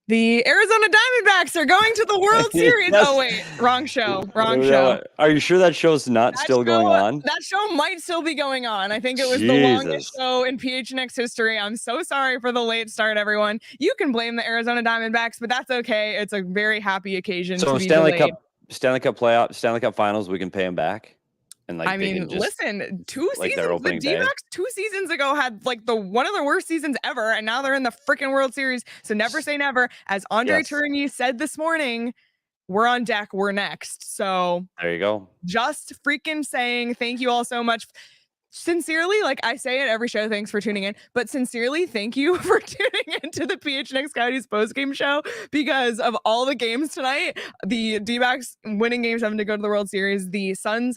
The Arizona Diamondbacks are going to the World Series. Yes. Oh, wait. Wrong show. Wrong show. Are you sure that show's not still going on? That show might still be going on. I think it was the longest show in PHNX history. I'm so sorry for the late start, everyone. You can blame the Arizona Diamondbacks, but that's okay. It's a very happy occasion to be delayed. Stanley Cup playoff, Stanley Cup finals, we can pay them back. And I mean, listen, two seasons, the D-backs 2 seasons ago had like one of the worst seasons ever, and now they're in the freaking World Series. So never say never. As Andre Tourigny said this morning, we're on deck, we're next. So there you go. Just freaking saying thank you all so much. Sincerely, like I say at every show, thanks for tuning in, but sincerely, thank you for tuning into the PHNX Coyotes Postgame Show, because of all the games tonight, the D-backs winning Game 7 to go to the World Series, the Suns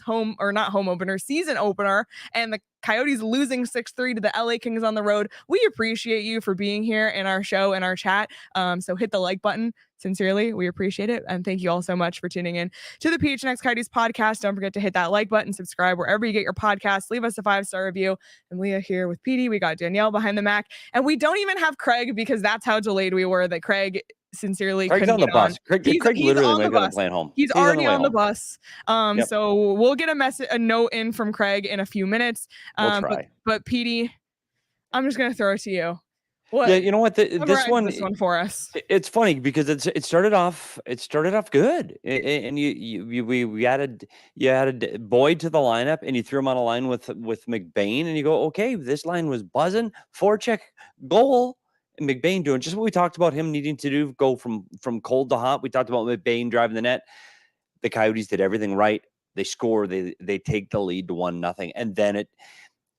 season opener, and the Coyotes losing 6-3 to the LA Kings on the road. We appreciate you for being here in our show and our chat. So hit the like button. Sincerely, we appreciate it. And thank you all so much for tuning in to the PHNX Coyotes podcast. Don't forget to hit that like button, subscribe wherever you get your podcasts, leave us a 5-star review. And Leah here with Petey. We got Danielle behind the Mac. And we don't even have Craig because that's how delayed we were, that Craig sincerely Craig's on the bus. Craig literally might be on the plane home. He's already on the bus. So we'll get a note in from Craig in a few minutes. We'll try. But Petey, I'm just gonna throw it to you. What? Yeah, you know what? This one for us. It's funny because it started off good, and you added Boyd to the lineup, and you threw him on a line with McBain, and you go, okay, this line was buzzing, forecheck, goal. And McBain doing just what we talked about him needing to do, go from cold to hot. We talked about McBain driving the net. The Coyotes did everything right. They score. They take the lead to 1-0, and then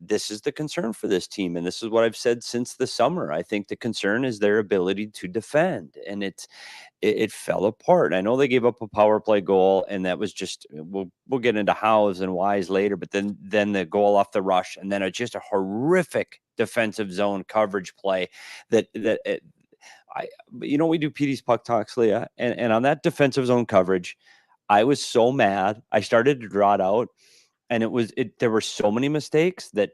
this is the concern for this team. And this is what I've said since the summer. I think the concern is their ability to defend, and it fell apart. I know they gave up a power play goal, and that was just, we'll get into hows and whys later, but then the goal off the rush, and then just a horrific defensive zone coverage play we do Petey's Puck Talks, Leah, and on that defensive zone coverage, I was so mad. I started to draw it out. And there were so many mistakes that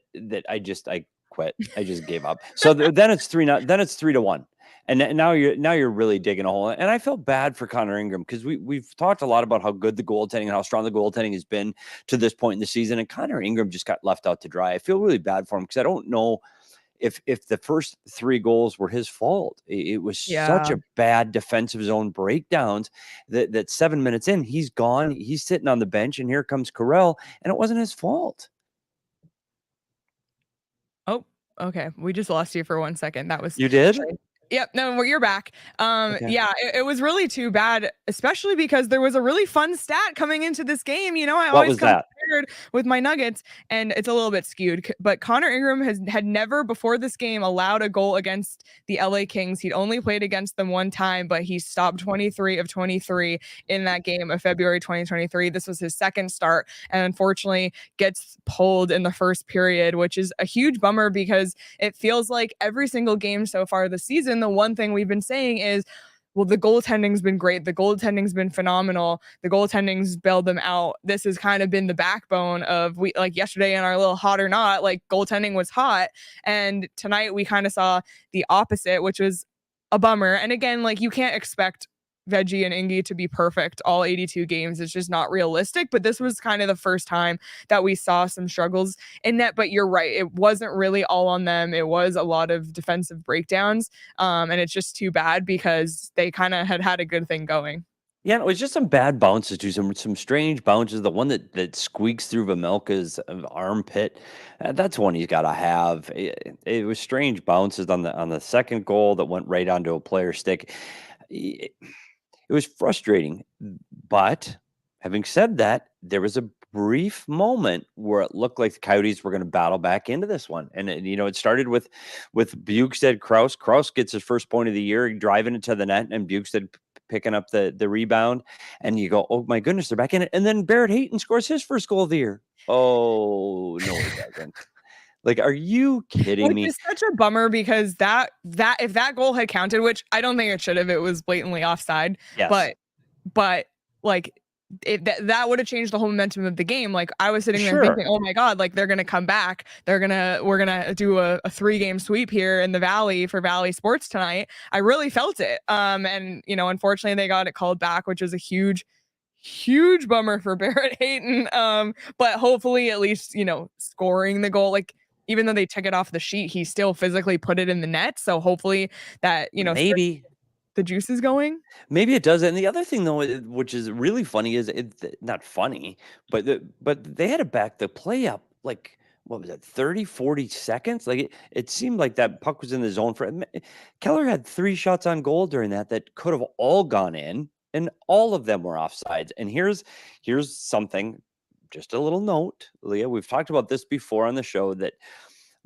I quit. I just gave up. So then it's 3-1. And now you're really digging a hole. And I felt bad for Connor Ingram because we've talked a lot about how good the goaltending and how strong the goaltending has been to this point in the season. And Connor Ingram just got left out to dry. I feel really bad for him because I don't know if the first 3 goals were his fault. It was such a bad defensive zone breakdowns that 7 minutes in, he's gone. He's sitting on the bench, and here comes Karel, and it wasn't his fault. Oh, okay. We just lost you for 1 second. That was you did. Yep. No, you're back. Okay. Yeah, it was really too bad, especially because there was a really fun stat coming into this game. You know, I always come prepared with my Nuggets, and it's a little bit skewed, but Connor Ingram had never before this game allowed a goal against the LA Kings. He'd only played against them 1 time, but he stopped 23 of 23 in that game of February 2023. This was his second start, and unfortunately gets pulled in the first period, which is a huge bummer because it feels like every single game so far this season, the one thing we've been saying is, well, the goaltending's been great. The goaltending's been phenomenal. The goaltending's bailed them out. This has kind of been the backbone of like yesterday in our little hot or not, like goaltending was hot. And tonight we kind of saw the opposite, which was a bummer. And again, like you can't expect Veggie and Ingy to be perfect all 82 games. It's just not realistic, but this was kind of the first time that we saw some struggles in that. But you're right, it wasn't really all on them. It was a lot of defensive breakdowns, and it's just too bad because they kind of had a good thing going. Yeah, it was just some bad bounces too, some strange bounces. The one that squeaks through Vejmelka's armpit, that's one he's got to have. It was strange bounces on the second goal that went right onto a player's stick. It was frustrating, but having said that, there was a brief moment where it looked like the Coyotes were going to battle back into this one. And, it started with Bjugstad Kraus. Kraus gets his first point of the year, driving it to the net, and Bjugstad picking up the rebound. And you go, oh, my goodness, they're back in it. And then Barrett Hayton scores his first goal of the year. Oh, no, he doesn't. Like, are you kidding me? It's such a bummer because that if that goal had counted, which I don't think it should have, it was blatantly offside. Yes. But like that would have changed the whole momentum of the game. Like I was sitting there thinking, oh my God, like they're going to come back. We're going to do a 3-game sweep here in the Valley for Valley Sports tonight. I really felt it. And unfortunately they got it called back, which is a huge bummer for Barrett Hayton. But hopefully at least, scoring the goal, like even though they took it off the sheet, he still physically put it in the net. So hopefully that, maybe the juice is going. Maybe it does. And the other thing though, which is really funny, is not funny, but they had to back the play up like, what was it, 30, 40 seconds? Like it seemed like that puck was in the zone for Keller had 3 shots on goal during that could have all gone in, and all of them were offsides. And here's something, just a little note, Leah. We've talked about this before on the show, that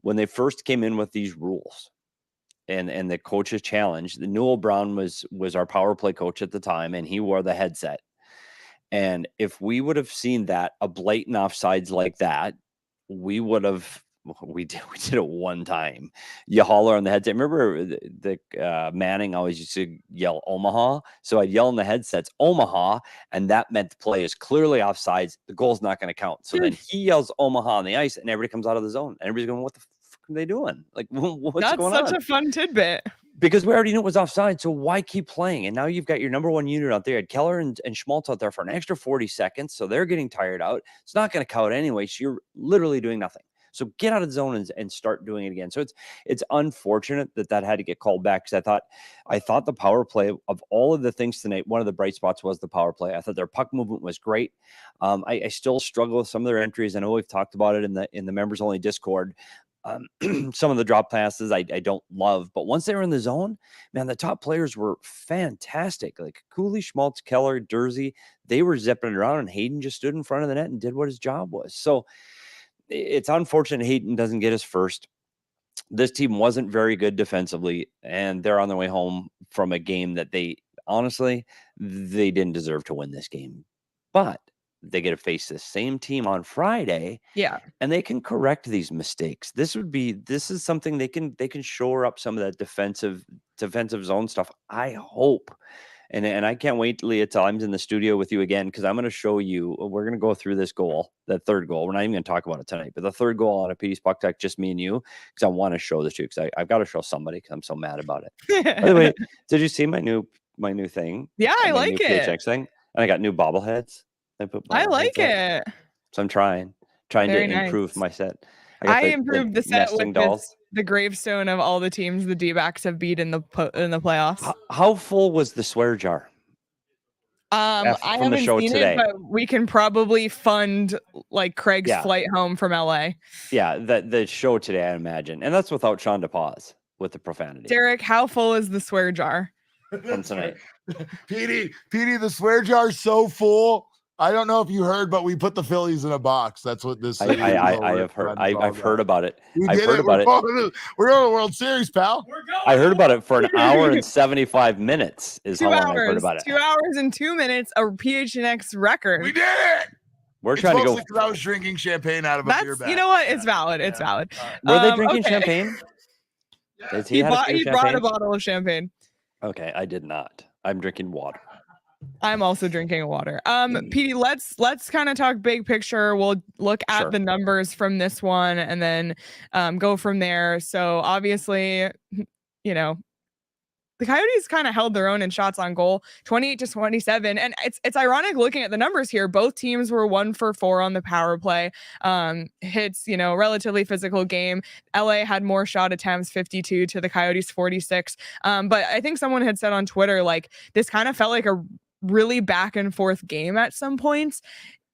when they first came in with these rules, and the coach's challenge, the Newell Brown was our power play coach at the time, and he wore the headset. And if we would have seen that, a blatant offsides like that, we did it one time. You holler on the headset. Remember the Manning always used to yell Omaha? So I'd yell in the headsets Omaha, and that meant the play is clearly offsides. The goal's not going to count. So then he yells Omaha on the ice, and everybody comes out of the zone. And everybody's going, what the are they doing? Like, what's going on? That's such a fun tidbit. Because we already knew it was offside, so why keep playing? And now you've got your number 1 unit out there. You had Keller and Schmaltz out there for an extra 40 seconds, so they're getting tired out. It's not going to count anyway, so you're literally doing nothing. So get out of the zone and start doing it again. So it's unfortunate that had to get called back, because I thought the power play, of all of the things tonight, one of the bright spots was the power play. I thought their puck movement was great. I still struggle with some of their entries. I know we've talked about it in the members only Discord. Some of the drop passes I don't love, but once they were in the zone, man, the top players were fantastic. Like Cooley, Schmaltz, Keller, Dursey, they were zipping it around, and Hayden just stood in front of the net and did what his job was. So it's unfortunate Hayden doesn't get his first. This team wasn't very good defensively, and they're on their way home from a game that they didn't deserve to win this game, but they get to face the same team on Friday. Yeah. And they can correct these mistakes. This is something they can shore up some of that defensive zone stuff, I hope. And I can't wait, Leah, till I'm in the studio with you again, because I'm going to show you, we're going to go through this goal, that third goal. We're not even going to talk about it tonight, but the third goal on a Petey's Puck Tech, just me and you, because I want to show this to you, because I've got to show somebody, because I'm so mad about it. By the way, did you see my new thing? Yeah, I like it. PHNX thing? And I got new bobbleheads. I like it. So I'm trying Very to improve my set. I improved the set with the gravestone of all the teams the D-backs have beat in the playoffs. How full was the swear jar? I haven't seen it, but we can probably fund like Craig's flight home from LA. Yeah, the show today, I imagine, and that's without Sean DePaz with the profanity. Derek, how full is the swear jar? From tonight. Petey, the swear jar's so full. I don't know if you heard, but we put the Phillies in a box. That's what this. I have heard. I've heard about it. I've heard about it. We're going to the World Series, pal. I heard about it for an hour and 75 minutes. Is how long I heard about it. 2 hours and 2 minutes, a PHNX record. We did it. We're trying to go. Because I was drinking champagne out of a beer bag. You know what? It's valid. It's valid. Were they drinking champagne? He brought a bottle of champagne. Okay, I did not. I'm drinking water. I'm also drinking water. Petey, let's kind of talk big picture. We'll look at the numbers from this one and then go from there. So obviously, the Coyotes kind of held their own in shots on goal, 28-27. And it's ironic looking at the numbers here. Both teams were 1 for 4 on the power play. Hits, relatively physical game. LA had more shot attempts, 52 to the Coyotes 46. But I think someone had said on Twitter, like, this kind of felt like a really back and forth game at some points.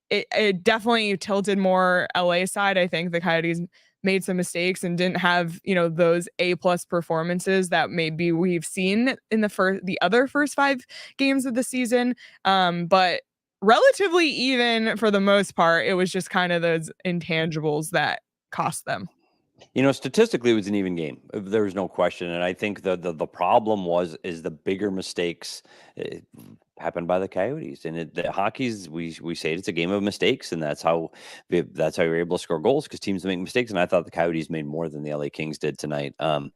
It definitely tilted more LA side. I think the Coyotes made some mistakes and didn't have, those A+ performances that maybe we've seen in the other first 5 games of the season. But relatively even for the most part. It was just kind of those intangibles that cost them. Statistically, it was an even game. There was no question. And I think the problem is the bigger mistakes happened by the Coyotes. And the hockey's, we say it's a game of mistakes, and that's how you're able to score goals, because teams make mistakes. And I thought the Coyotes made more than the LA Kings did tonight. The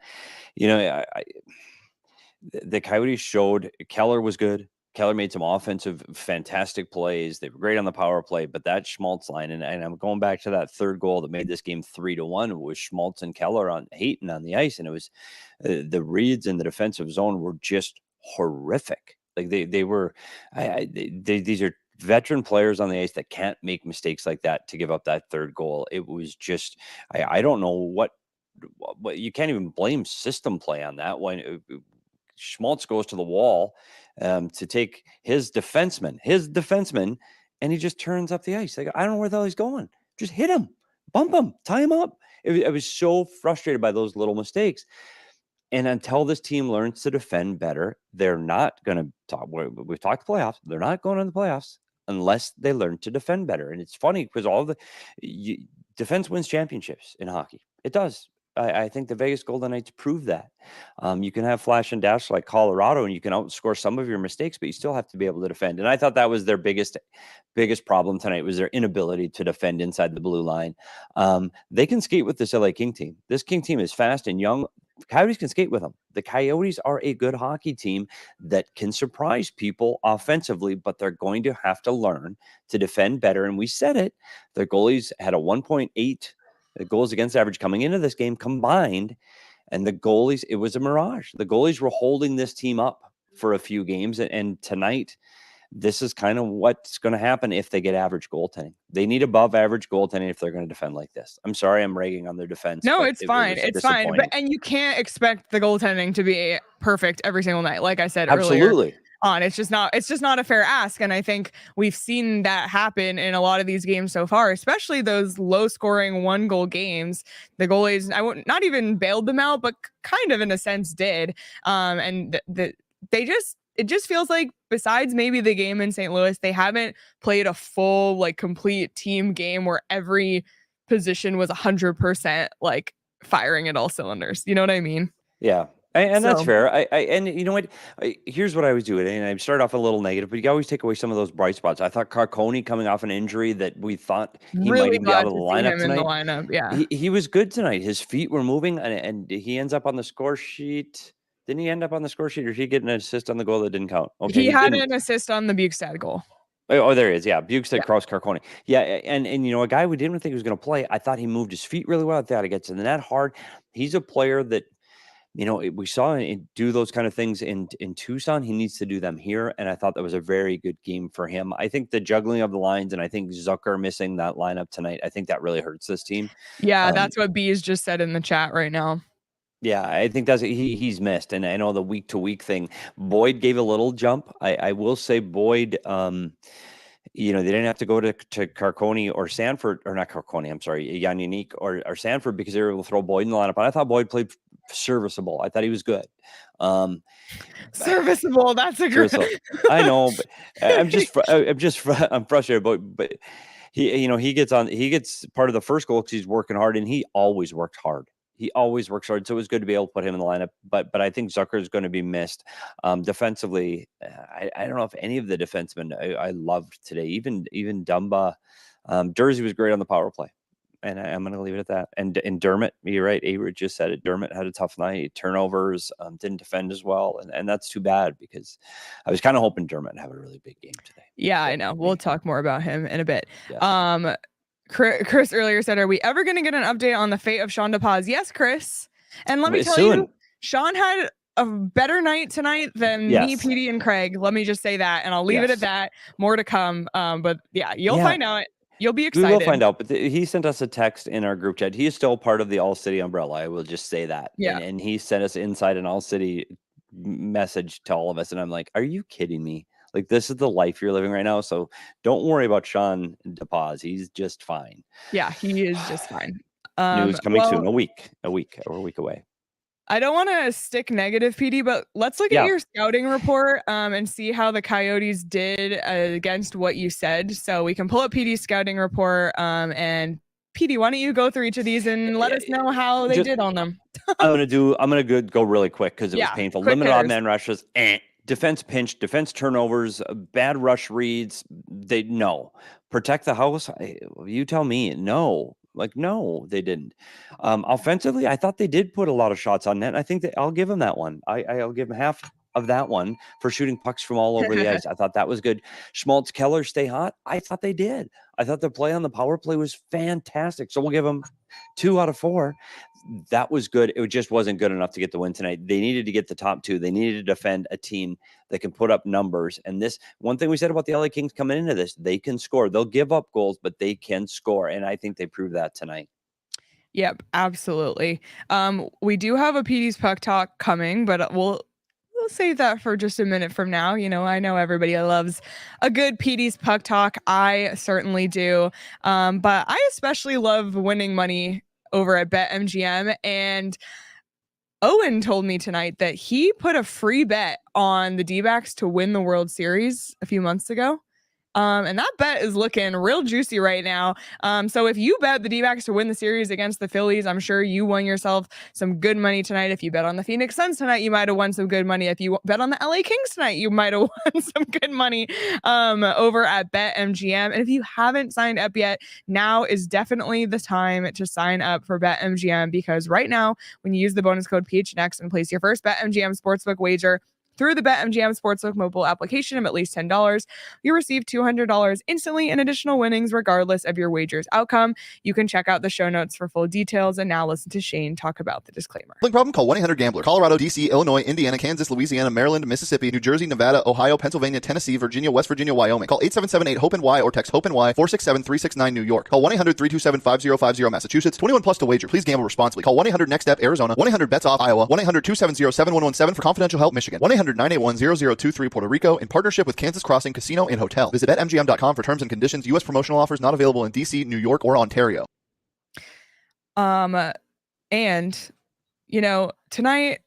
Coyotes showed Keller was good. Keller made some offensive, fantastic plays. They were great on the power play, but that Schmaltz line, and I'm going back to that third goal that made this game 3-1, was Schmaltz and Keller on Hayton on the ice, and it was the reads in the defensive zone were just horrific. Like they were, these are veteran players on the ice that can't make mistakes like that to give up that third goal. It was just, I don't know what you can't even blame system play on that one. Schmaltz goes to the wall to take his defenseman, and he just turns up the ice. Like, I don't know where the hell he's going. Just hit him, bump him, tie him up. I was so frustrated by those little mistakes. And until this team learns to defend better, they're not going to talk. We've talked playoffs. They're not going to the playoffs unless they learn to defend better. And it's funny because defense wins championships in hockey. It does. I think the Vegas Golden Knights prove that. You can have flash and dash like Colorado, and you can outscore some of your mistakes, but you still have to be able to defend. And I thought that was their biggest problem tonight, was their inability to defend inside the blue line. They can skate with this LA King team. This King team is fast and young. The Coyotes can skate with them. The Coyotes are a good hockey team that can surprise people offensively, but they're going to have to learn to defend better. And we said it. Their goalies had a 1.8 goals against average coming into this game combined, and the goalies, it was a mirage. The goalies were holding this team up for a few games, and tonight, this is kind of what's going to happen if they get average goaltending. They need above average goaltending if they're going to defend like this. I'm sorry I'm ragging on their defense. No, it's fine. It's fine. And you can't expect the goaltending to be perfect every single night. Like I said earlier on, it's just not a fair ask. And I think we've seen that happen in a lot of these games so far, especially those low scoring 1-goal games. The goalies, I wouldn't not even bailed them out, but kind of in a sense did. And it just feels like, besides maybe the game in St. Louis, they haven't played a full, like, complete team game where every position was 100% like firing at all cylinders. You know what I mean? Yeah. And that's fair. And you know what? Here's what I was doing. And I started off a little negative, but you always take away some of those bright spots. I thought Carcone, coming off an injury that we thought he really might be out of the lineup tonight. Yeah. He was good tonight. His feet were moving, and he ends up on the score sheet. Didn't he end up on the score sheet, or did he get an assist on the goal that didn't count? Okay, he had an assist on the Bjugstad goal. Oh, there he is. Yeah, Bjugstad cross Carcone. Yeah, and you know, a guy we didn't think was going to play. I thought he moved his feet really well. I thought he gets in the net hard. He's a player that, you know, we saw him do those kind of things in Tucson. He needs to do them here, and I thought that was a very good game for him. I think the juggling of the lines, and I think Zucker missing that lineup tonight, I think that really hurts this team. Yeah, that's what Bees just said in the chat right now. Yeah, I think he's missed. And I know the week-to-week thing, Boyd gave a little jump. I will say Boyd, you know, they didn't have to go to Carcone or Sanford, or not Carcone, I'm sorry, Yannick or Sanford, because they were able to throw Boyd in the lineup. And I thought Boyd played serviceable. I thought he was good. Serviceable, that's a great. I know, but I'm frustrated, but he gets part of the first goal because he's working hard, and he always worked hard. He always works hard, so it was good to be able to put him in the lineup. But I think Zucker is going to be missed. Defensively, I don't know if any of the defensemen I loved today. Even Dumba, Jersey was great on the power play, and I'm going to leave it at that. And Dermott, you're right. Avery just said it. Dermott had a tough night. Turnovers, didn't defend as well, and that's too bad, because I was kind of hoping Dermott would have a really big game today. Yeah, I know. We'll talk more about him in a bit. Yes. Chris earlier said, are we ever going to get an update on the fate of Sean DePaz? Yes, Chris. And let me tell you, Sean had a better night tonight than me, Petey, and Craig. Let me just say that, and I'll leave it at that. More to come. But yeah, you'll find out. You'll be excited. We will find out. But he sent us a text in our group chat. He is still part of the All-City umbrella. I will just say that. Yeah. And he sent us inside an All-City message to all of us. And I'm like, are you kidding me? Like, this is the life you're living right now. So don't worry about Sean DePaz. He's just fine. Yeah, he is just fine. News coming soon. A week away. I don't want to stick negative, PD, but let's look at your scouting report and see how the Coyotes did against what you said. So we can pull up PD's scouting report. And PD, why don't you go through each of these and let us know how they did on them? I'm gonna go really quick because it was painful. Limited odd man rushes. Defense pinch, defense turnovers, bad rush reads. Protect the house. You tell me. No, they didn't. Offensively, I thought they did put a lot of shots on net. I think that I'll give them that one. I'll give them half of that one for shooting pucks from all over the ice. I thought that was good. Schmaltz, Keller, stay hot. I thought they did. I thought their play on the power play was fantastic. So we'll give them 2 out of 4. That was good. It just wasn't good enough to get the win tonight. They needed to get the top 2. They needed to defend a team that can put up numbers. And this one thing we said about the LA Kings coming into this, they can score. They'll give up goals, but they can score. And I think they proved that tonight. Yep, absolutely. We do have a PD's Puck Talk coming, but we'll save that for just a minute from now. You know, I know everybody loves a good PD's Puck Talk. I certainly do. But I especially love winning money over at BetMGM. And Owen told me tonight that he put a free bet on the D-backs to win the World Series a few months ago. And that bet is looking real juicy right now. So if you bet the D-backs to win the series against the Phillies, I'm sure you won yourself some good money tonight. If you bet on the Phoenix Suns tonight, you might have won some good money. If you bet on the LA Kings tonight, you might have won some good money over at BetMGM. And if you haven't signed up yet, now is definitely the time to sign up for BetMGM, because right now, when you use the bonus code PHNX and place your first BetMGM Sportsbook wager through the BetMGM Sportsbook mobile application of at least $10, you receive $200 instantly in additional winnings regardless of your wager's outcome. You can check out the show notes for full details. And now listen to Shane talk about the disclaimer. Problem? Call 1-800-GAMBLER. Colorado, D.C., Illinois, Indiana, Kansas, Louisiana, Maryland, Mississippi, New Jersey, Nevada, Ohio, Pennsylvania, Tennessee, Virginia, West Virginia, Wyoming. Call 877-8-HOPE-NY or text HOPE-NY 467-369 New York. Call 1-800-327-5050 Massachusetts. 21 plus to wager. Please gamble responsibly. Call 1-800-NEXT-STEP Arizona. 1-800-BETS-OFF Iowa. 1-800-270-7117 for confidential help Michigan. 1-800-981-0023 Puerto Rico in partnership with Kansas Crossing Casino and Hotel. Visit BetMGM.com for terms and conditions. U.S. promotional offers not available in D.C., New York, or Ontario. And, you know, tonight,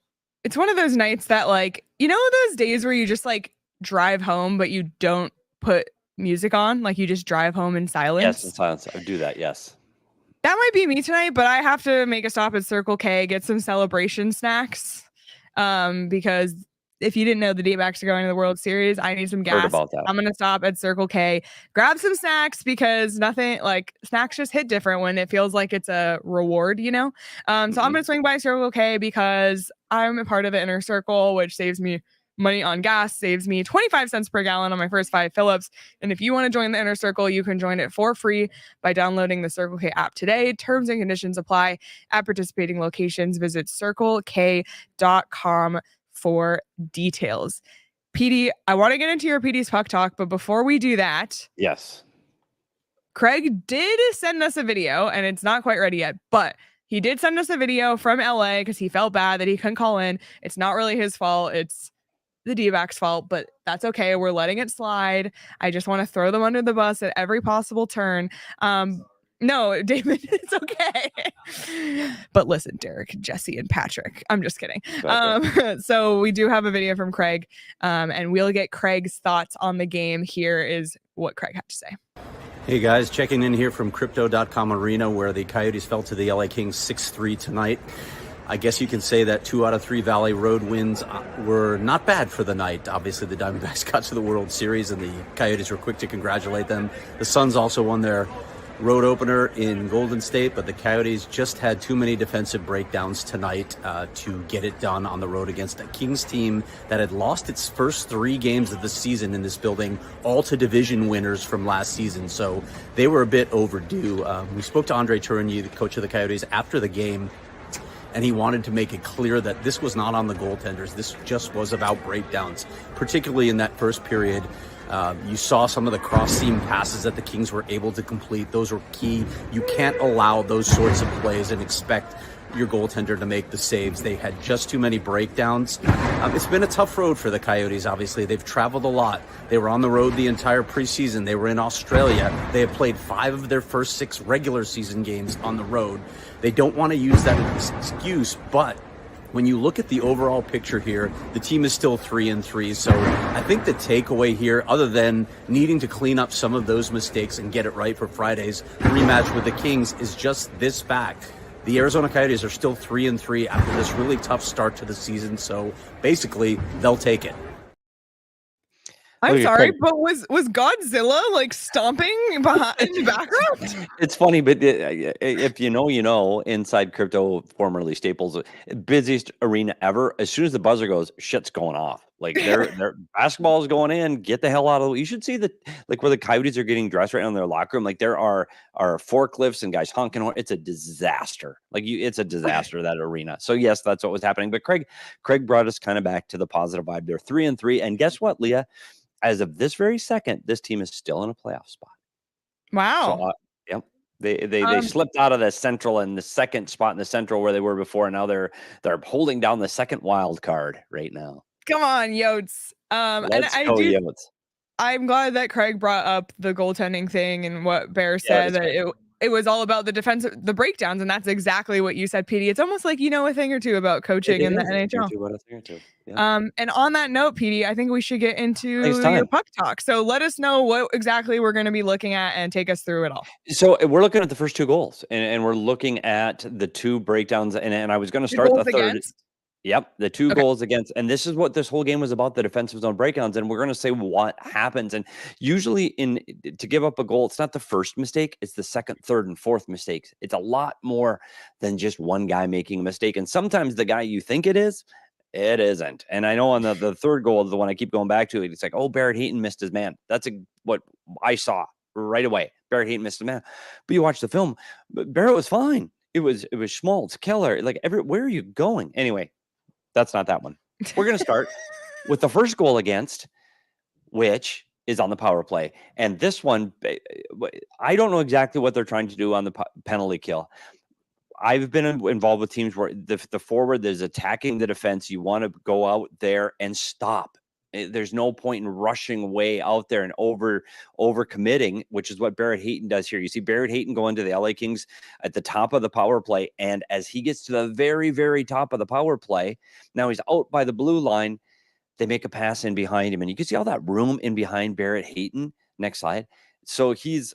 it's one of those nights that, like, you know, those days where you just, like, drive home, but you don't put music on? Like, you just drive home in silence? Yes, in silence. I do that, yes. That might be me tonight, but I have to make a stop at Circle K, get some celebration snacks, because if you didn't know the D-backs are going to the World Series, I need some gas. Heard about that. I'm going to stop at Circle K, grab some snacks, because snacks just hit different when it feels like it's a reward, you know? So I'm going to swing by Circle K because I'm a part of the Inner Circle, which saves me money on gas, saves me 25 cents per gallon on my first 5 fill-ups. And if you want to join the Inner Circle, you can join it for free by downloading the Circle K app today. Terms and conditions apply at participating locations. Visit circlek.com for details. PD, I want to get into your PD's Puck Talk, but before we do that, yes, Craig did send us a video, and it's not quite ready yet, but he did send us a video from LA because he felt bad that he couldn't call in. It's not really his fault. It's the D-backs' fault, but that's okay. We're letting it slide. I just want to throw them under the bus at every possible turn. No, David, it's okay. But listen, Derek, Jesse, and Patrick, I'm just kidding. So we do have a video from Craig, and we'll get Craig's thoughts on the game. Here is what Craig had to say. Hey guys, checking in here from Crypto.com Arena, where the Coyotes fell to the LA Kings 6-3 tonight. I guess you can say that 2 out of 3 Valley Road wins were not bad for the night. Obviously, the Diamondbacks got to the World Series, and the Coyotes were quick to congratulate them. The Suns also won their road opener in Golden State, but the Coyotes just had too many defensive breakdowns tonight to get it done on the road against a Kings team that had lost its first 3 games of the season in this building, all to division winners from last season. So they were a bit overdue. We spoke to Andre Tourigny, the coach of the Coyotes, after the game, and he wanted to make it clear that this was not on the goaltenders. This just was about breakdowns, particularly in that first period. You saw some of the cross-seam passes that the Kings were able to complete. Those were key. You can't allow those sorts of plays and expect your goaltender to make the saves. They had just too many breakdowns. It's been a tough road for the Coyotes, obviously. They've traveled a lot. They were on the road the entire preseason. They were in Australia. They have played 5 of their first 6 regular season games on the road. They don't want to use that as an excuse, but when you look at the overall picture here, the team is still 3-3. So I think the takeaway here, other than needing to clean up some of those mistakes and get it right for Friday's rematch with the Kings, is just this fact. The Arizona Coyotes are still 3-3 after this really tough start to the season. So basically, they'll take it. I'm sorry, but was Godzilla like stomping behind in the background? It's funny, but if you know, you know, inside Crypto, formerly Staples, busiest arena ever. As soon as the buzzer goes, shit's going off. Like their basketball is going in. Get the hell out of the way. You should see where the Coyotes are getting dressed right now in their locker room. Like there are forklifts and guys honking. It's a disaster. It's a disaster, that arena. So yes, that's what was happening. But Craig brought us kind of back to the positive vibe. They're 3-3. And guess what, Leah? As of this very second, this team is still in a playoff spot. Wow. So, yep. They slipped out of the Central and the second spot in the Central where they were before. And now they're holding down the second wild card right now. Come on, Yotes. Let's go, Yotes. I'm glad that Craig brought up the goaltending thing and what Bear said, that it was all about the breakdowns, and that's exactly what you said, Petey. It's almost like you know a thing or two about coaching in the NHL. Yeah. And on that note, Petey, I think we should get into your puck talk. So let us know what exactly we're going to be looking at and take us through it all. So we're looking at the first two goals, and we're looking at the two breakdowns, and I was going to start the third. Against? Yep, the two goals against, and this is what this whole game was about, the defensive zone breakdowns, and we're going to say what happens. And usually to give up a goal, it's not the first mistake, it's the second, third, and fourth mistakes. It's a lot more than just one guy making a mistake, and sometimes the guy you think it isn't. And I know on the third goal, the one I keep going back to, it's like, oh, Barrett Hayton missed his man. That's what I saw right away. Barrett Hayton missed his man. But you watch the film, Barrett was fine. It was Schmaltz, Keller, where are you going? Anyway, that's not that one. We're going to start with the first goal against, which is on the power play. And this one, I don't know exactly what they're trying to do on the penalty kill. I've been involved with teams where the forward is attacking the defense. You want to go out there and stop. There's no point in rushing way out there and over committing, which is what Barrett Hayton does here. You see Barrett Hayton go into the LA Kings at the top of the power play. And as he gets to the very, very top of the power play, now he's out by the blue line. They make a pass in behind him. And you can see all that room in behind Barrett Hayton. Next slide. So he's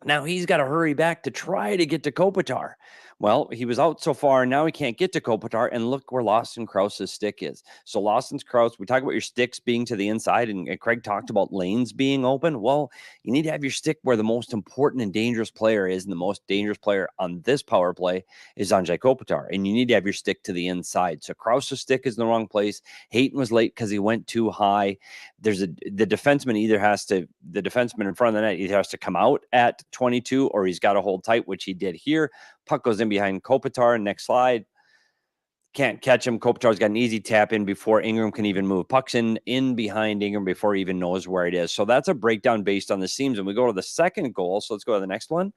got to hurry back to try to get to Kopitar. Well, he was out so far, and now he can't get to Kopitar, and look where Lawson Krause's stick is. So Lawson Krause, we talk about your sticks being to the inside, and Craig talked about lanes being open. Well, you need to have your stick where the most important and dangerous player is, and the most dangerous player on this power play is Anze Kopitar, and you need to have your stick to the inside. So Krause's stick is in the wrong place. Hayton was late because he went too high. The defenseman the defenseman in front of the net either has to come out at 22 or he's got to hold tight, which he did here. Puck goes in behind Kopitar. Next slide. Can't catch him. Kopitar's got an easy tap in before Ingram can even move. Puck's in behind Ingram before he even knows where it is. So that's a breakdown based on the seams. And we go to the second goal. So let's go to the next one.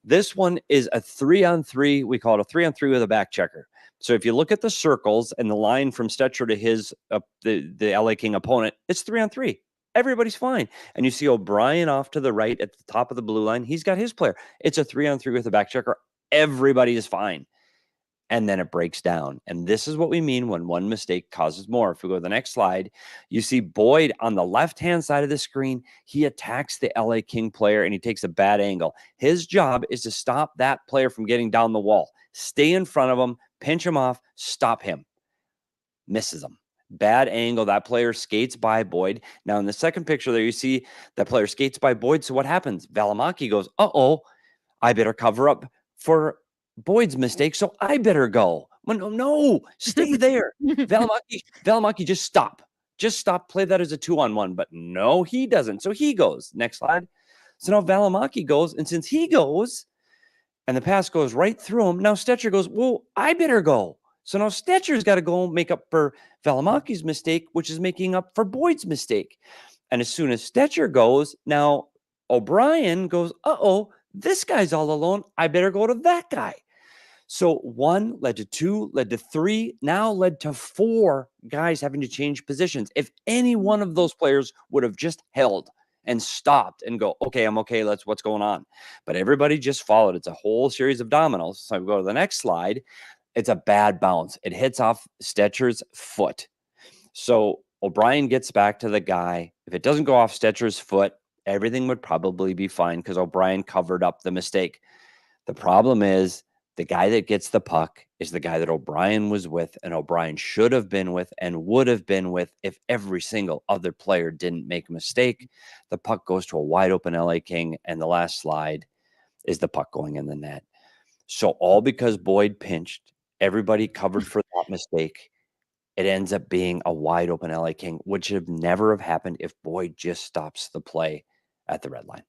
This one is a 3-on-3. We call it a 3-on-3 with a back checker. So if you look at the circles and the line from Stetcher to his the LA King opponent, it's 3-on-3. Everybody's fine. And you see O'Brien off to the right at the top of the blue line. He's got his player. It's a 3-on-3 with a back checker. Everybody is fine. And then it breaks down. And this is what we mean when one mistake causes more. If we go to the next slide, you see Boyd on the left-hand side of the screen. He attacks the LA King player and he takes a bad angle. His job is to stop that player from getting down the wall. Stay in front of him, pinch him off, stop him. Misses him. Bad angle. That player skates by Boyd. Now in the second picture there, you see that player skates by Boyd. So what happens? Vejmelka goes, uh-oh, I better cover up for Boyd's mistake, so I better go. No, stay there. Vejmelka, just stop. Just stop. Play that as a 2-on-1. But no, he doesn't. So he goes. Next slide. So now Vejmelka goes, and since he goes, and the pass goes right through him, now Stetcher goes, well, I better go. So now Stetcher's got to go make up for Vejmelka's mistake, which is making up for Boyd's mistake. And as soon as Stetcher goes, now O'Brien goes, uh-oh, this guy's all alone. I better go to that guy. So 1 led to 2, led to 3, now led to 4 guys having to change positions. If any one of those players would have just held and stopped and go, okay, I'm okay, what's going on? But everybody just followed. It's a whole series of dominoes. So I go to the next slide. It's a bad bounce. It hits off Stetcher's foot. So O'Brien gets back to the guy. If it doesn't go off Stetcher's foot, everything would probably be fine because O'Brien covered up the mistake. The problem is the guy that gets the puck is the guy that O'Brien was with, and O'Brien should have been with and would have been with if every single other player didn't make a mistake. The puck goes to a wide open LA King, and the last slide is the puck going in the net. So all because Boyd pinched, everybody covered for that mistake. it ends up being a wide open LA King, which would never have happened if Boyd just stops the play at the red line.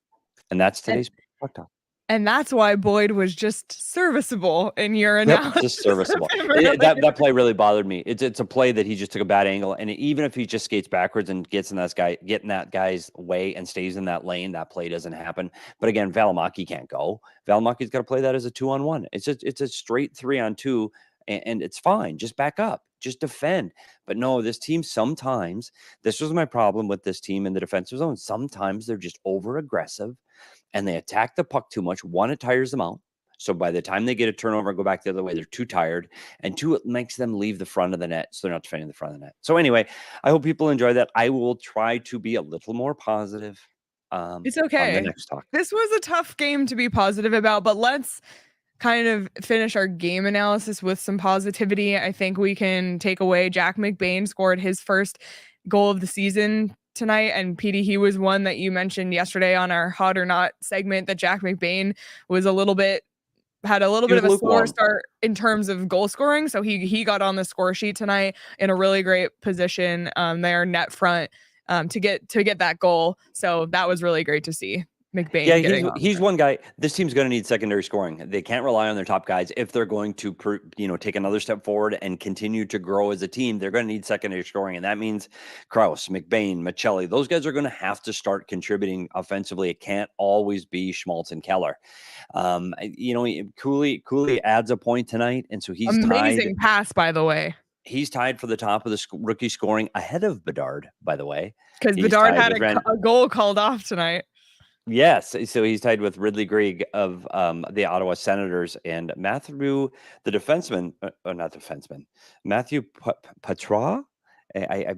And that's today's puck talk. And that's why Boyd was just serviceable in your analysis. Yep, just serviceable. That play really bothered me. It's a play that he just took a bad angle, and even if he just skates backwards and gets in that guy's way and stays in that lane, that play doesn't happen. But again, Vejmelka can't go. Vejmelka's got to play that as a 2-on-1. It's a straight 3-on-2, and it's fine. Just back up, just defend. But no, this team sometimes. This was my problem with this team in the defensive zone. Sometimes they're just over aggressive. And they attack the puck too much. One, it tires them out. So by the time they get a turnover and go back the other way, they're too tired. And two, it makes them leave the front of the net. So they're not defending the front of the net. So anyway, I hope people enjoy that. I will try to be a little more positive. It's okay. On the next talk. This was a tough game to be positive about, but let's kind of finish our game analysis with some positivity. I think we can take away Jack McBain scored his first goal of the season tonight, and Petey, he was one that you mentioned yesterday on our Hot or Not segment, that Jack McBain was had a little bit of a slower start in terms of goal scoring, so he got on the score sheet tonight in a really great position there net front to get that goal. So that was really great to see McBain. Yeah, he's one guy. This team's going to need secondary scoring. They can't rely on their top guys if they're going to, take another step forward and continue to grow as a team. They're going to need secondary scoring, and that means Kraus, McBain, Michelli. Those guys are going to have to start contributing offensively. It can't always be Schmaltz and Keller. Cooley adds a point tonight, and so he's amazing pass, by the way. He's tied for the top of the rookie scoring ahead of Bedard, by the way, because Bedard had a goal called off tonight. Yes, so he's tied with Ridley Greig of the Ottawa Senators and Matthew, the defenseman, Matthew Patra. I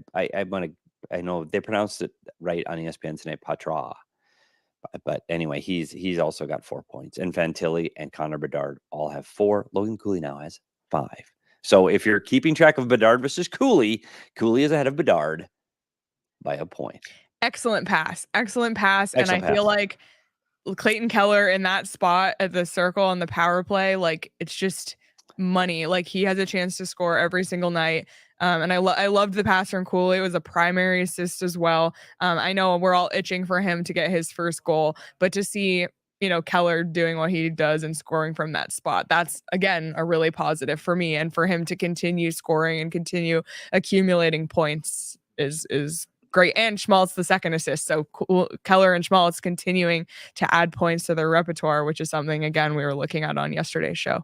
know they pronounced it right on ESPN tonight, Patra. But anyway, he's also got 4 points. And Fantilli and Connor Bedard all have 4. Logan Cooley now has 5. So if you're keeping track of Bedard versus Cooley is ahead of Bedard by a point. Excellent pass. And I feel like Clayton Keller in that spot at the circle on the power play, like it's just money. Like he has a chance to score every single night. And I loved the pass from Cooley. It was a primary assist as well. I know we're all itching for him to get his first goal, but to see, Keller doing what he does and scoring from that spot, that's again a really positive for me, and for him to continue scoring and continue accumulating points is great. And Schmaltz the second assist. So Keller and Schmaltz continuing to add points to their repertoire, which is something again we were looking at on yesterday's show.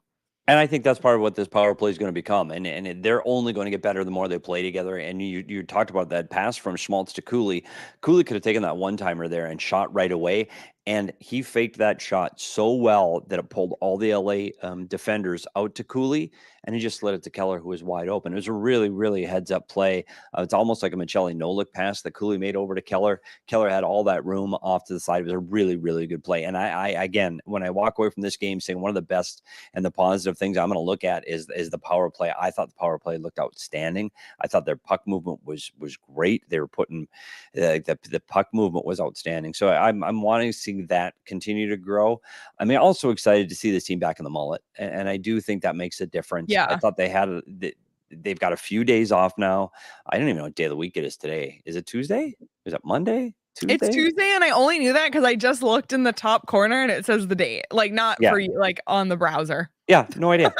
And I think that's part of what this power play is going to become. And they're only going to get better the more they play together. And you talked about that pass from Schmaltz to Cooley. Cooley could have taken that one-timer there and shot right away. And he faked that shot so well that it pulled all the LA defenders out to Cooley, and he just slid it to Keller, who was wide open. It was a really, really heads-up play. It's almost like a Michelli no-look pass that Cooley made over to Keller. Keller had all that room off to the side. It was a really, really good play. And I again, when I walk away from this game saying one of the best and the positive things I'm going to look at is the power play. I thought the power play looked outstanding. I thought their puck movement was great. They were putting the puck movement was outstanding. So I'm wanting to see that continue to grow. I mean, also excited to see this team back in the mullet, and I do think that makes a difference. Yeah, I thought they've got a few days off now. I don't even know what day of the week it is today. Is it Tuesday? Is it Monday? Tuesday? It's Tuesday, and I only knew that because I just looked in the top corner and it says the date, like for you, like on the browser. Yeah, no idea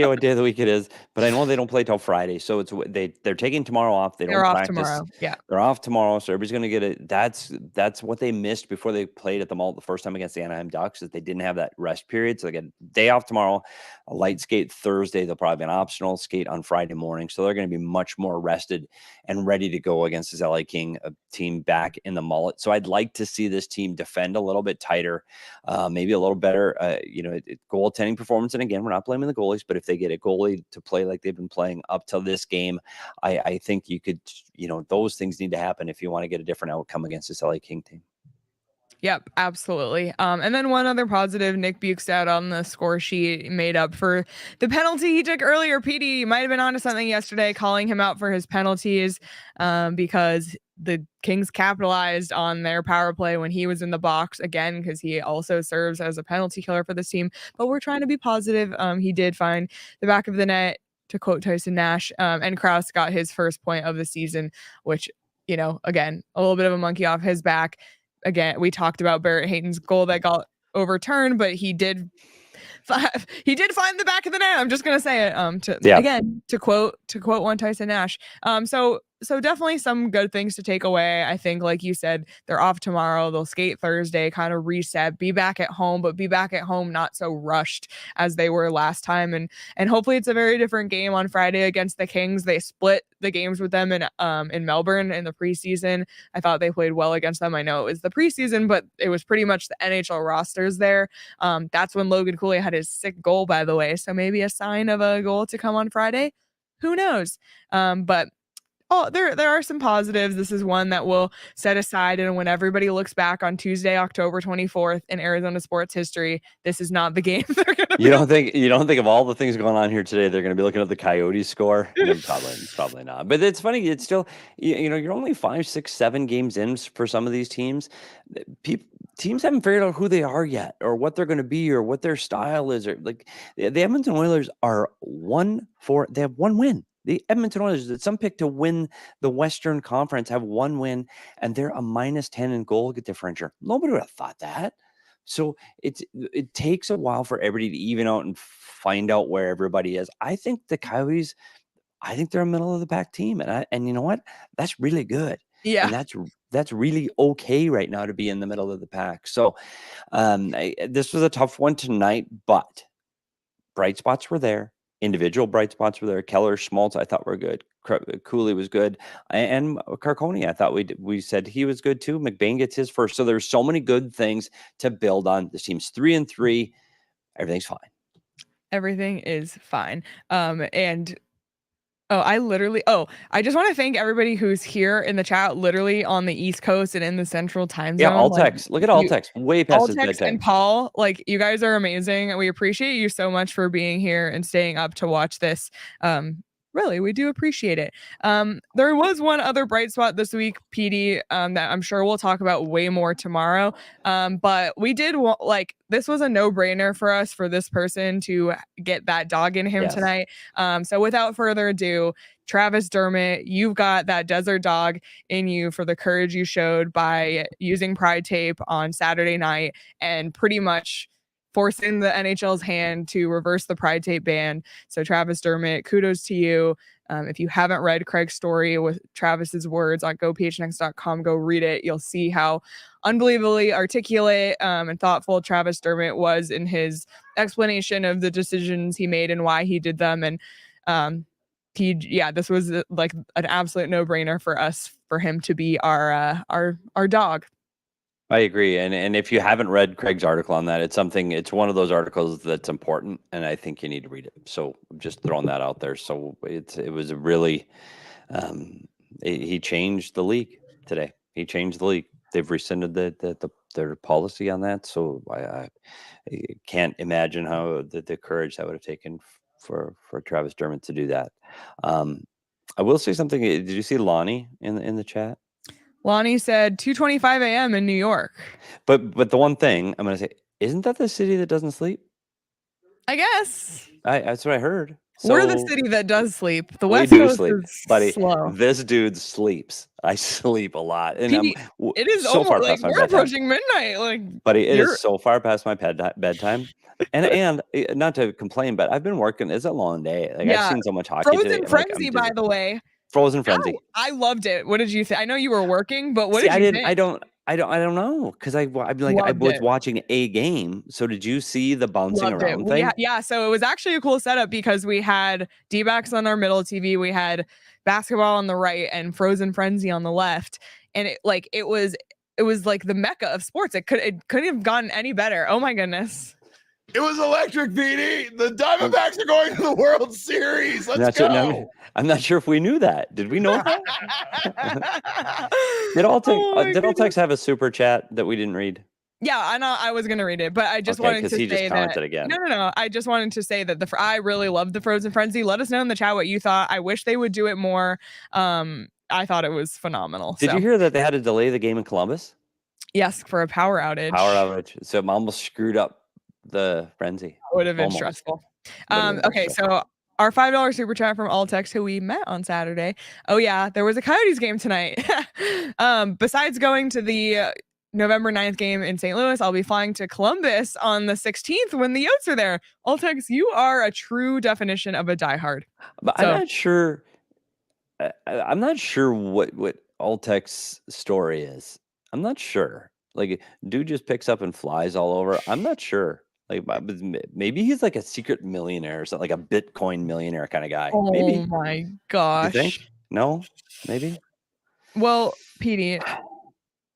what day of the week it is, but I know they don't play till Friday, so they're taking tomorrow off. They're off tomorrow. Yeah, they're off tomorrow, so everybody's gonna get it. That's what they missed before they played at the mall the first time against the Anaheim Ducks, is they didn't have that rest period. So they get a day off tomorrow, a light skate Thursday. They'll probably be an optional skate on Friday morning, so they're going to be much more rested and ready to go against this LA King team back in the mullet. So I'd like to see this team defend a little bit tighter, maybe a little better, goaltending performance. And again, we're not blaming the goalies, but if they get a goalie to play like they've been playing up till this game, I think you could, those things need to happen if you want to get a different outcome against this LA King team. Yep, absolutely. And then one other positive, Nick Bjugstad on the score sheet made up for the penalty he took earlier. Petey might have been onto something yesterday, calling him out for his penalties because the Kings capitalized on their power play when he was in the box again, because he also serves as a penalty killer for this team. But we're trying to be positive. He did find the back of the net to quote Tyson Nash. And Krause got his first point of the season, which, you know, again, a little bit of a monkey off his back. Again, we talked about Barrett Hayton's goal that got overturned, but he did find the back of the net. I'm just gonna say it. Again, to quote one Tyson Nash. So definitely some good things to take away. I think, like you said, they're off tomorrow. They'll skate Thursday, kind of reset, be back at home, but be back at home not so rushed as they were last time. And hopefully it's a very different game on Friday against the Kings. They split the games with them in Melbourne in the preseason. I thought they played well against them. I know it was the preseason, but it was pretty much the NHL rosters there. That's when Logan Cooley had his sick goal, by the way. So maybe a sign of a goal to come on Friday. Who knows? But there are some positives. This is one that we'll set aside, and when everybody looks back on Tuesday, October 24th in Arizona sports history, this is not the game they're gonna you don't think of all the things going on here today, they're going to be looking at the Coyotes score? Probably not. But it's funny. It's still, you know, you're only 5, 6, 7 games in for some of these teams. Teams haven't figured out who they are yet, or what they're going to be, or what their style is, or like the Edmonton Oilers are they have one win. The Edmonton Oilers, that some pick to win the Western Conference, have one win, and they're a -10 in goal differential. Nobody would have thought that. So it takes a while for everybody to even out and find out where everybody is. I think the Coyotes, I think they're a middle of the pack team, and you know what? That's really good. Yeah, and that's really okay right now to be in the middle of the pack. So this was a tough one tonight, but bright spots were there. Individual bright spots were there. Keller, Schmaltz, I thought were good. Cooley was good, and Carconi, I thought we said he was good too. McBain gets his first, so there's so many good things to build on. This team's 3-3. Everything's fine. Everything is fine. And I just want to thank everybody who's here in the chat, literally on the East Coast and in the Central Time Zone. Yeah, all text. Look at all text. Way past his bedtime. And Paul, like, you guys are amazing. We appreciate you so much for being here and staying up to watch this. Really, we do appreciate it. There was one other bright spot this week, PD, that I'm sure we'll talk about way more tomorrow. But we did this was a no-brainer for us, for this person to get that dog in him tonight. So without further ado, Travis Dermott, you've got that desert dog in you for the courage you showed by using Pride tape on Saturday night and pretty much forcing the NHL's hand to reverse the Pride tape ban. So Travis Dermott, kudos to you. If you haven't read Craig's story with Travis's words on gophnx.com, go read it. You'll see how unbelievably articulate and thoughtful Travis Dermott was in his explanation of the decisions he made and why he did them. And this was like an absolute no-brainer for us, for him to be our dog. I agree. And if you haven't read Craig's article on that, it's one of those articles that's important, and I think you need to read it. So just throwing that out there. So it was a really, he changed the league today. He changed the league. They've rescinded their policy on that. So I can't imagine how the courage that would have taken for Travis Dermott to do that. I will say something. Did you see Lonnie in the chat? Lonnie said 2:25 a.m. in New York. But the one thing I'm going to say, isn't that the city that doesn't sleep? I guess. That's what I heard. So we're the city that does sleep. The West Coast sleep, is buddy. Slow. This dude sleeps. I sleep a lot, and it is so far like past my we're bedtime. approaching midnight. Like, buddy, it is so far past my bedtime. and not to complain, but I've been working. It's a long day. Like, I've seen so much hockey Frozen today. Frenzy, by the way. Frozen Frenzy. I loved it. What did you think? I know you were working, but what did you think? I don't know, because I was watching a game. So did you see the bouncing around thing? Yeah. So it was actually a cool setup because we had D-backs on our middle TV, we had basketball on the right, and Frozen Frenzy on the left, and it was like the mecca of sports. It couldn't have gotten any better. Oh my goodness. It was electric, PD. The Diamondbacks are going to the World Series. Let's go. I'm not sure if we knew that. Did we know that? Did Alltex have a super chat that we didn't read? Yeah, I know. I was gonna read it, but I just wanted to say just commented again. No. I just wanted to say that I really loved the Frozen Frenzy. Let us know in the chat what you thought. I wish they would do it more. I thought it was phenomenal. Did you hear that they had to delay the game in Columbus? Yes, for a power outage. So it almost screwed up the frenzy. Would have been stressful. Okay, so our $5 super chat from Altex, who we met on Saturday. Oh yeah, there was a Coyotes game tonight. Besides going to the November 9th game in St. Louis, I'll be flying to Columbus on the 16th when the Yotes are there. Altex, you are a true definition of a diehard. But I'm not sure. I'm not sure what Altex's story is. I'm not sure. Like, dude just picks up and flies all over. I'm not sure. Like, maybe he's like a secret millionaire or something, like a Bitcoin millionaire kind of guy. Oh maybe. my gosh. You think? No? Maybe? Well, Petey,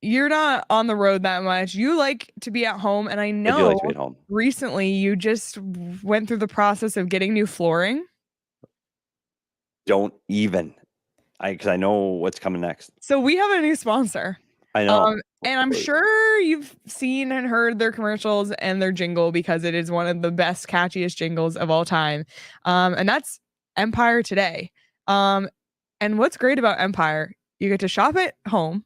you're not on the road that much. You like to be at home, and I know I do like to be at home. Recently you just went through the process of getting new flooring. Don't even. Because I know what's coming next. So we have a new sponsor. I know. And I'm sure you've seen and heard their commercials and their jingle, because it is one of the best, catchiest jingles of all time. And that's Empire Today. And what's great about Empire, you get to shop at home.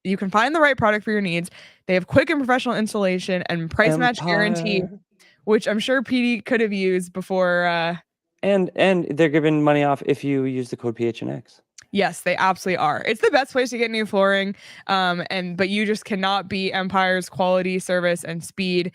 You can find the right product for your needs. They have quick and professional installation and price match guarantee, which I'm sure Petey could have used before. And they're giving money off if you use the code PHNX. Yes, they absolutely are. It's the best place to get new flooring. But you just cannot beat Empire's quality, service, and speed,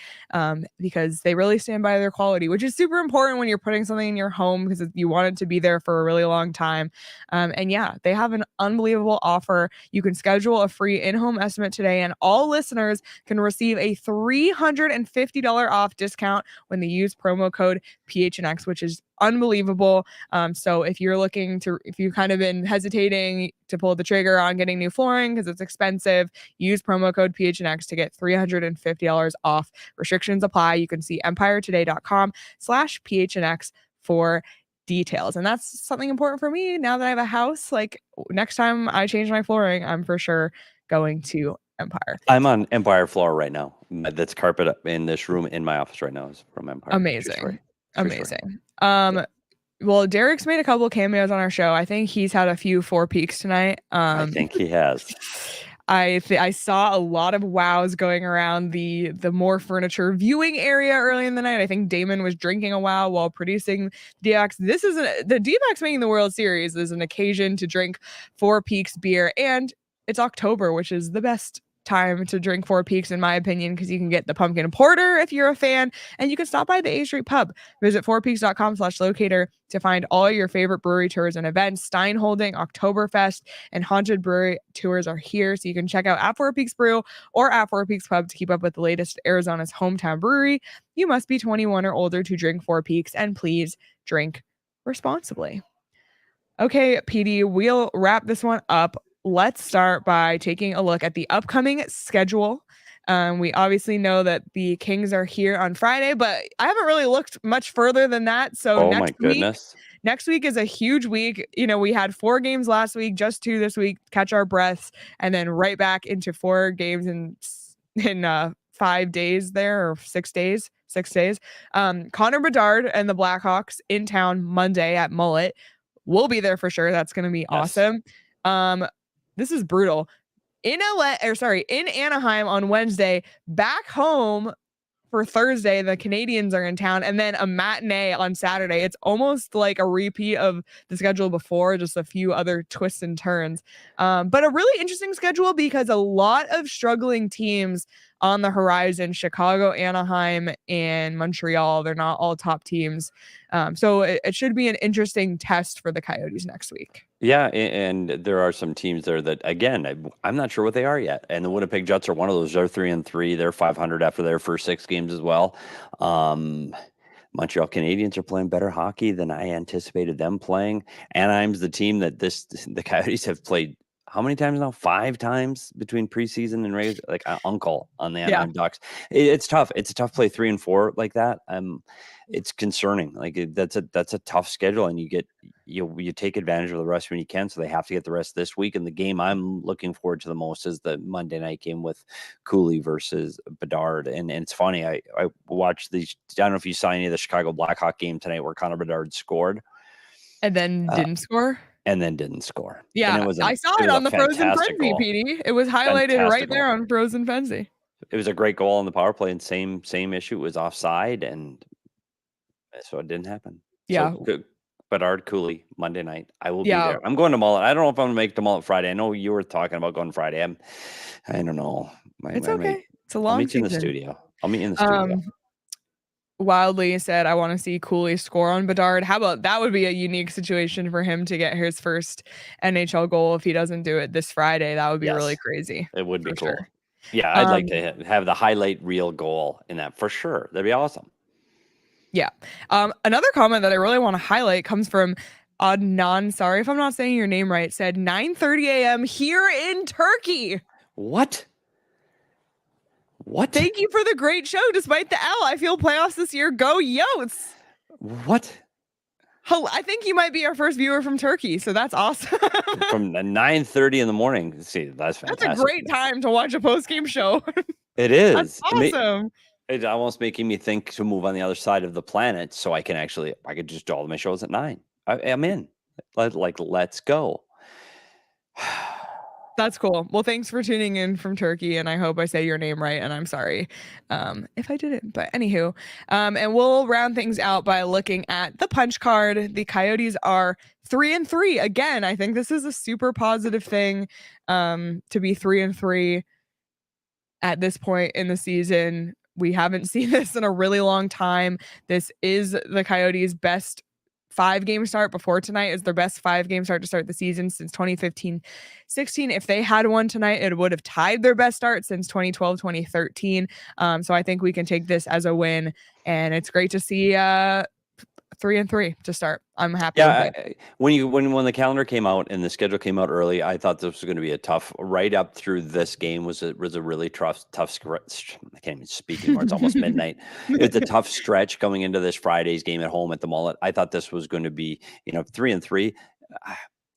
because they really stand by their quality, which is super important when you're putting something in your home, because you want it to be there for a really long time. And yeah, they have an unbelievable offer. You can schedule a free in-home estimate today, and all listeners can receive a $350 off discount when they use promo code PHNX, which is unbelievable. So if you've kind of been hesitating to pull the trigger on getting new flooring because it's expensive, use promo code PHNX to get $350 off. Restrictions apply. You can see empiretoday.com/PHNX for details. And that's something important for me now that I have a house. Like, next time I change my flooring, I'm for sure going to Empire. I'm on Empire floor right now. That's carpet in this room in my office right now is from Empire. Amazing. Well, Derek's made a couple cameos on our show. I think he's had a few Four Peaks tonight. I think he has. I saw a lot of wows going around the more furniture viewing area early in the night. I think Damon was drinking a wow while producing DX. The DX making the World Series is an occasion to drink Four Peaks beer, and it's October, which is the best time to drink Four Peaks, in my opinion, because you can get the pumpkin porter if you're a fan, and you can stop by the A Street Pub. Visit fourpeaks.com/locator to find all your favorite brewery tours and events. Steinholding, Oktoberfest, and Haunted Brewery tours are here, so you can check out at Four Peaks Brew or at Four Peaks Pub to keep up with the latest Arizona's hometown brewery. You must be 21 or older to drink Four Peaks, and please drink responsibly. Okay, Petey, we'll wrap this one up. Let's start by taking a look at the upcoming schedule. We obviously know that the Kings are here on Friday, but I haven't really looked much further than that. So next week is a huge week. You know, we had 4 games last week, just 2 this week, catch our breaths, and then right back into 4 games in 5 days there, or 6 days. 6 days. Connor Bedard and the Blackhawks in town Monday at Mullet. We'll be there for sure. That's going to be awesome. This is brutal. In Anaheim on Wednesday, back home for Thursday, the Canadians are in town, and then a matinee on Saturday. It's almost like a repeat of the schedule before, just a few other twists and turns. But a really interesting schedule because a lot of struggling teams on the horizon: Chicago, Anaheim, and Montreal. They're not all top teams. So it should be an interesting test for the Coyotes next week. Yeah, and there are some teams there that, again, I'm not sure what they are yet. And the Winnipeg Jets are one of those. They're 3-3. They're 500 after their first 6 games as well. Montreal Canadiens are playing better hockey than I anticipated them playing. Anaheim's the team that the Coyotes have played how many times now? 5 times between preseason and regular, like uncle on the Anaheim Ducks. It's tough. It's a tough play 3 and 4 like that. It's concerning. Like that's a tough schedule, and you take advantage of the rest when you can. So they have to get the rest this week. And the game I'm looking forward to the most is the Monday night game with Cooley versus Bedard. And it's funny. I watched these. I don't know if you saw any of the Chicago Blackhawk game tonight where Connor Bedard scored and then didn't score. And then didn't score. Yeah, I saw it on the Frozen Frenzy, Petey. It was highlighted right there on Frozen Frenzy. It was a great goal on the power play, and same issue. It was offside, and so it didn't happen. Yeah. So Bedard, Cooley, Monday night. I will be Yeah. there. I'm going to Mullet. I don't know if I'm going to make the Mullet Friday. I know you were talking about going Friday. I don't know. It's okay. It's a long I'll meet you in the season. studio. I'll meet you in the studio. Wildly said, I want to see Cooley score on Bedard. How about that? Would be a unique situation for him to get his first NHL goal if he doesn't do it this Friday. That would be really crazy. It would be cool. Sure. Yeah, I'd like to have the highlight reel goal in that for sure. That'd be awesome. Yeah. Another comment that I really want to highlight comes from Adnan. Sorry if I'm not saying your name right. Said 9:30 a.m. here in Turkey. What? Thank you for the great show. Despite the L, I feel playoffs this year. Go Yotes. What? I think you might be our first viewer from Turkey, so that's awesome. From 9:30 in the morning. See, that's fantastic. That's a great time to watch a post-game show. It is. That's awesome. It's almost making me think to move on the other side of the planet so I could just do all my shows at 9. I'm in. Let's go. That's cool. Well, thanks for tuning in from Turkey, and I hope I say your name right, and I'm sorry if I didn't. But anywho, and we'll round things out by looking at the punch card. The Coyotes are 3-3. Again, I think this is a super positive thing to be 3-3 at this point in the season. We haven't seen this in a really long time. This is the Coyotes' best 5-game start. Before tonight is their best 5-game start to start the season since 2015-16. If they had one tonight, it would have tied their best start since 2012-2013. So I think we can take this as a win, and it's great to see 3-3 to start. I'm happy. Yeah, when the calendar came out and the schedule came out early, I thought this was going to be a tough. Right up through this game was a really tough stretch. I can't even speak anymore. It's almost midnight. It's a tough stretch going into this Friday's game at home at the Mullet. I thought this was going to be 3-3.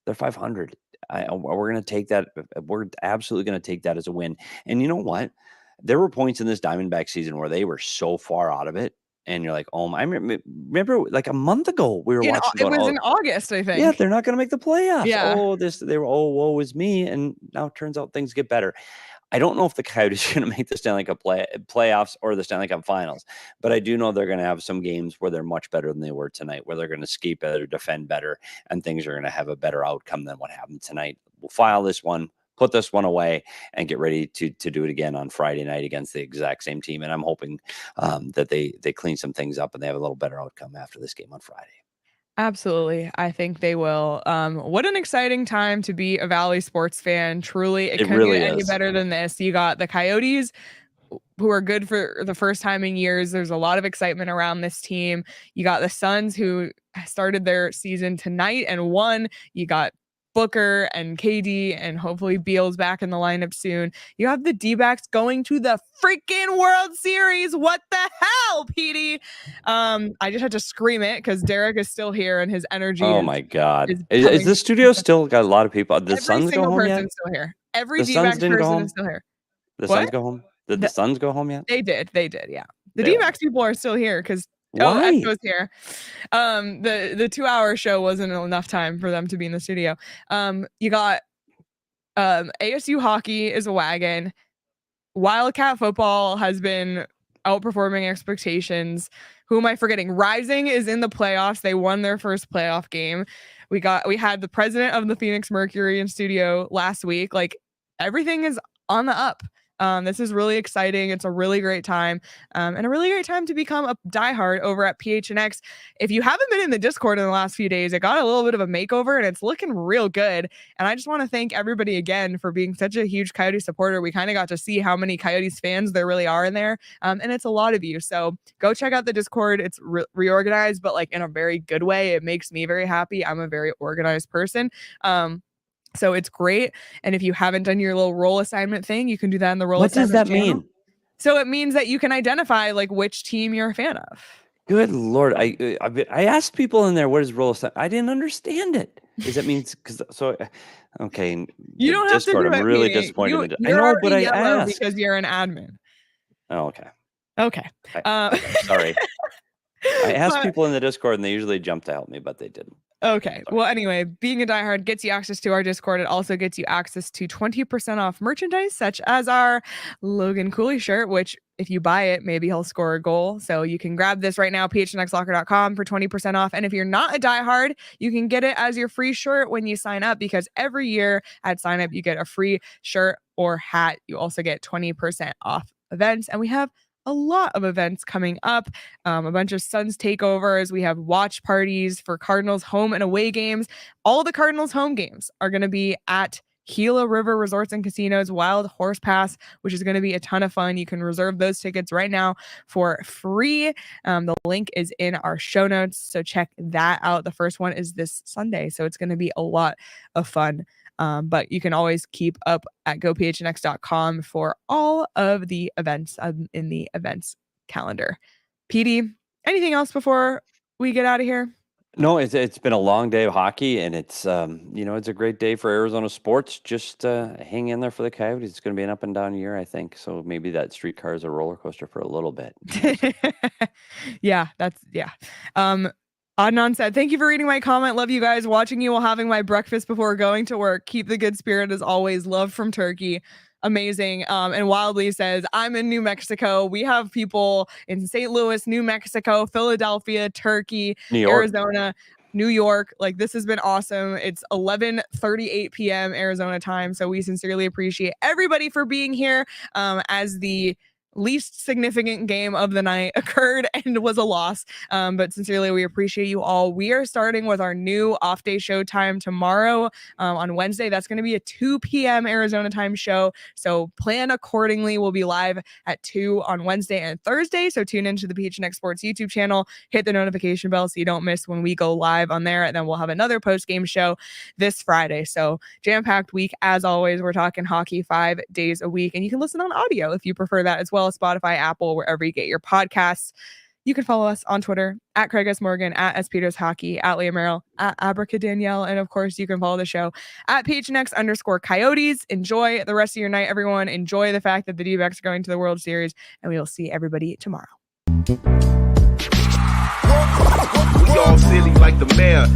They're 500. We're going to take that. We're absolutely going to take that as a win. And you know what? There were points in this Diamondback season where they were so far out of it. And you're like, I remember like a month ago we were watching. It was in August, I think. Yeah, they're not going to make the playoffs. Yeah. Woe is me. And now it turns out things get better. I don't know if the Coyotes are going to make the Stanley Cup playoffs or the Stanley Cup finals, but I do know they're going to have some games where they're much better than they were tonight, where they're going to skate better, defend better, and things are going to have a better outcome than what happened tonight. We'll file this one, put this one away, and get ready to do it again on Friday night against the exact same team. And I'm hoping that they clean some things up and they have a little better outcome after this game on Friday. Absolutely. I think they will. What an exciting time to be a Valley sports fan. Truly, it couldn't really get any is. better than this. You got the Coyotes, who are good for the first time in years. There's a lot of excitement around this team. You got the Suns, who started their season tonight and won. You got Booker and KD, and hopefully Beal's back in the lineup soon. You have the D-backs going to the freaking World Series. What the hell, Petey? I just had to scream it because Derek is still here and his energy. Oh my God. Is the studio still got a lot of people? Did the Suns go home yet? Still here. Every D-backs person is still here. The Suns go home? Did the Suns go home yet? They did. Yeah. The D-backs people are still here because Esco's here. The 2-hour show wasn't enough time for them to be in the studio. You got ASU hockey is a wagon. Wildcat football has been outperforming expectations. Who am I forgetting? Rising is in the playoffs. They won their first playoff game. We had the president of the Phoenix Mercury in studio last week. Like, everything is on the up. This is really exciting. It's a really great time, and a really great time to become a diehard over at PHNX. If you haven't been in the Discord in the last few days, it got a little bit of a makeover and it's looking real good. And I just want to thank everybody again for being such a huge Coyote supporter. We kind of got to see how many Coyotes fans there really are in there, and it's a lot of you. So go check out the Discord. It's reorganized, but like in a very good way. It makes me very happy. I'm a very organized person. So it's great. And if you haven't done your little role assignment thing, you can do that in the role assignment What does that channel. mean? So it means that you can identify like which team you're a fan of. Good Lord. I asked people in there, what is role assignment? I didn't understand it. Does that mean okay. You don't have Discord, to do I'm it, really Petey. disappointed. You're I know, but I yellow asked. because you're an admin. Oh, okay. Okay. Sorry. I asked people in the Discord and they usually jump to help me, but they didn't. Okay. Well, anyway, being a diehard gets you access to our Discord. It also gets you access to 20% off merchandise, such as our Logan Cooley shirt, which if you buy it, maybe he'll score a goal. So you can grab this right now, phnxlocker.com for 20% off. And if you're not a diehard, you can get it as your free shirt when you sign up, because every year at sign up, you get a free shirt or hat. You also get 20% off events. And we have a lot of events coming up, a bunch of Suns takeovers. We have watch parties for Cardinals home and away games. All the Cardinals home games are going to be at Gila River Resorts and Casinos Wild Horse Pass, which is going to be a ton of fun. You can reserve those tickets right now for free. The link is in our show notes, so check that out. The first one is this Sunday, so it's going to be a lot of fun. But you can always keep up at gophnx.com for all of the events in the events calendar. Petey, anything else before we get out of here? No, it's been a long day of hockey, and it's it's a great day for Arizona sports. Just hang in there for the Coyotes. It's going to be an up and down year, I think. So maybe that streetcar is a roller coaster for a little bit. Yeah. Adnan said, thank you for reading my comment. Love you guys. Watching you while having my breakfast before going to work. Keep the good spirit as always. Love from Turkey. Amazing. And Wildly says, I'm in New Mexico. We have people in St. Louis, New Mexico, Philadelphia, Turkey, Arizona, New York. Like, this has been awesome. It's 11:38 p.m. Arizona time. So we sincerely appreciate everybody for being here as the least significant game of the night occurred and was a loss. But sincerely, we appreciate you all. We are starting with our new off day show time tomorrow on Wednesday. That's going to be a 2 p.m. Arizona time show. So plan accordingly. We'll be live at 2 on Wednesday and Thursday. So tune into the PHNX Sports YouTube channel, hit the notification bell so you don't miss when we go live on there. And then we'll have another post-game show this Friday. So jam-packed week. As always, we're talking hockey 5 days a week. And you can listen on audio if you prefer that as well. Spotify, Apple, wherever you get your podcasts. You can follow us on Twitter at Craig S. Morgan, at S. Peters Hockey, at Leah Merrill, at Abraca Danielle. And of course, you can follow the show at PHNX_Coyotes. Enjoy the rest of your night, everyone. Enjoy the fact that the D-backs are going to the World Series, and we will see everybody tomorrow. We all silly like the mayor.